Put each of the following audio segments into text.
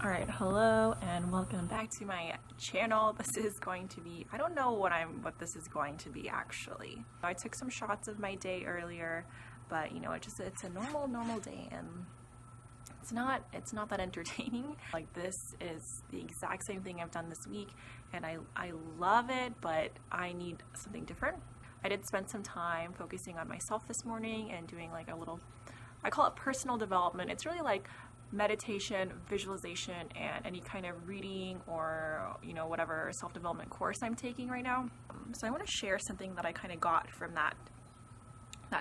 Alright, hello and welcome back to my channel. This is going to be, I don't know what this is going to be actually. I took some shots of my day earlier, but you know, it's a normal day, and it's not that entertaining. Like, this is the exact same thing I've done this week, and I love it, but I need something different. I did spend some time focusing on myself this morning and doing like a little, I call it personal development. It's really like meditation, visualization, and any kind of reading or, you know, whatever self-development course I'm taking right now. So I want to share something that I kind of got from that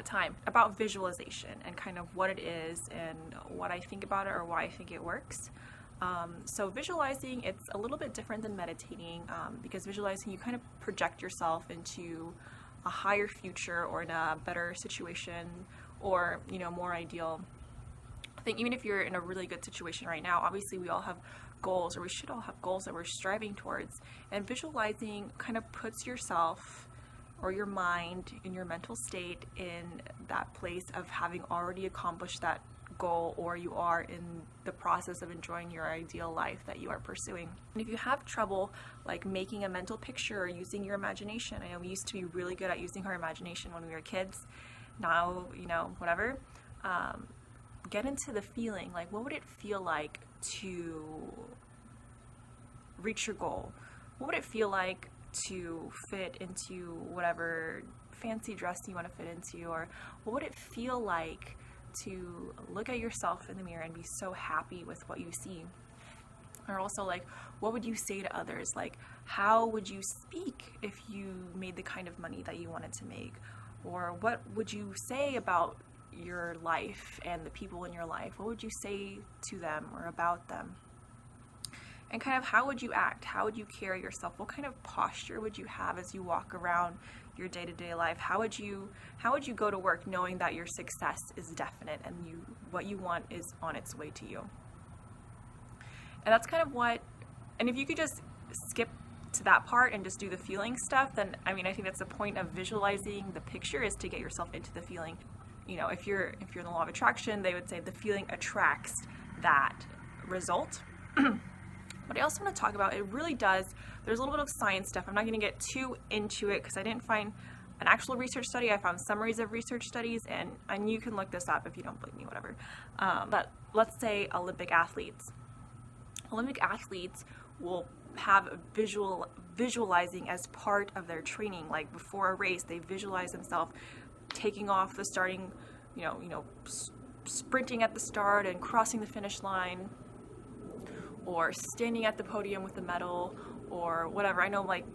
time about visualization and kind of what it is and what I think about it or why I think it works. So visualizing, it's a little bit different than meditating, because visualizing, you kind of project yourself into a higher future or in a better situation, or, you know, more ideal. I think even if you're in a really good situation right now, obviously we all have goals, or we should all have goals that we're striving towards, and visualizing kind of puts yourself or your mind in your mental state in that place of having already accomplished that goal, or you are in the process of enjoying your ideal life that you are pursuing. And if you have trouble like making a mental picture or using your imagination, I know we used to be really good at using our imagination when we were kids. Now, you know, whatever. Get into the feeling, like what would it feel like to reach your goal? What would it feel like to fit into whatever fancy dress you want to fit into? Or what would it feel like to look at yourself in the mirror and be so happy with what you see? Or also, like, what would you say to others? Like, how would you speak if you made the kind of money that you wanted to make? Or what would you say about your life and the people in your life? What would you say to them or about them? And kind of how would you act? How would you carry yourself? What kind of posture would you have as you walk around your day-to-day life? How would you go to work knowing that your success is definite and what you want is on its way to you? And that's kind of what, and if you could just skip to that part and just do the feeling stuff, then I mean, I think that's the point of visualizing the picture, is to get yourself into the feeling. You know, if you're in the law of attraction, they would say the feeling attracts that result. But I also want to talk about, it really does, there's a little bit of science stuff. I'm not going to get too into it because I didn't find an actual research study. I found summaries of research studies, and you can look this up if you don't believe me, whatever. But let's say Olympic athletes will have visualizing as part of their training. Like before a race, they visualize themselves taking off the starting, sprinting at the start and crossing the finish line, or standing at the podium with the medal, or whatever. I know, like,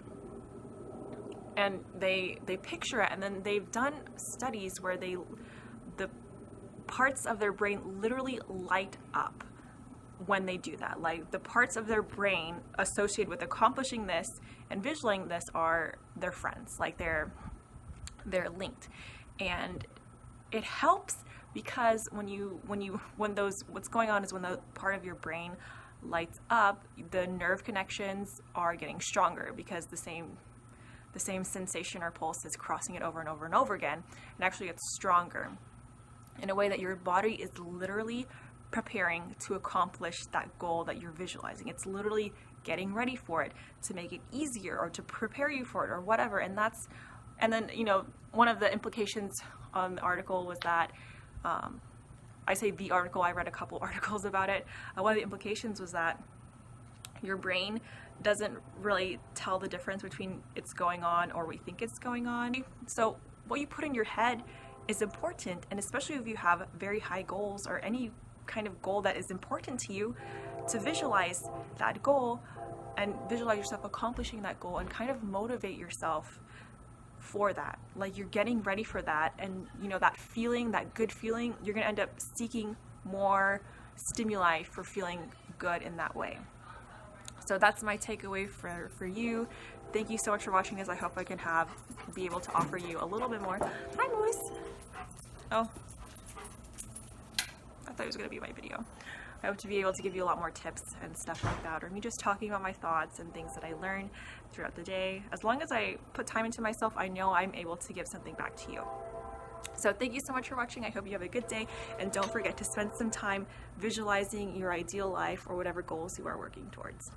and they picture it, and then they've done studies where the parts of their brain literally light up when they do that. Like, the parts of their brain associated with accomplishing this and visualizing this are their friends. Like, they're linked. And it helps because what's going on is when the part of your brain lights up, the nerve connections are getting stronger because the same sensation or pulse is crossing it over and over and over again, and actually gets stronger in a way that your body is literally preparing to accomplish that goal that you're visualizing. It's literally getting ready for it to make it easier or to prepare you for it or whatever. And then, one of the implications on the article was that, I say the article, I read a couple articles about it. One of the implications was that your brain doesn't really tell the difference between it's going on or we think it's going on. So what you put in your head is important, and especially if you have very high goals or any kind of goal that is important to you, to visualize that goal and visualize yourself accomplishing that goal and kind of motivate yourself for that. Like, you're getting ready for that, and you know, that feeling, that good feeling, you're gonna end up seeking more stimuli for feeling good in that way. So that's my takeaway for you. Thank you so much for watching this. I hope I can be able to offer you a little bit more. Hi, Moose. Oh, I thought it was gonna be my video. I hope to be able to give you a lot more tips and stuff like that, or me just talking about my thoughts and things that I learn throughout the day. As long as I put time into myself, I know I'm able to give something back to you. So thank you so much for watching. I hope you have a good day, and don't forget to spend some time visualizing your ideal life or whatever goals you are working towards.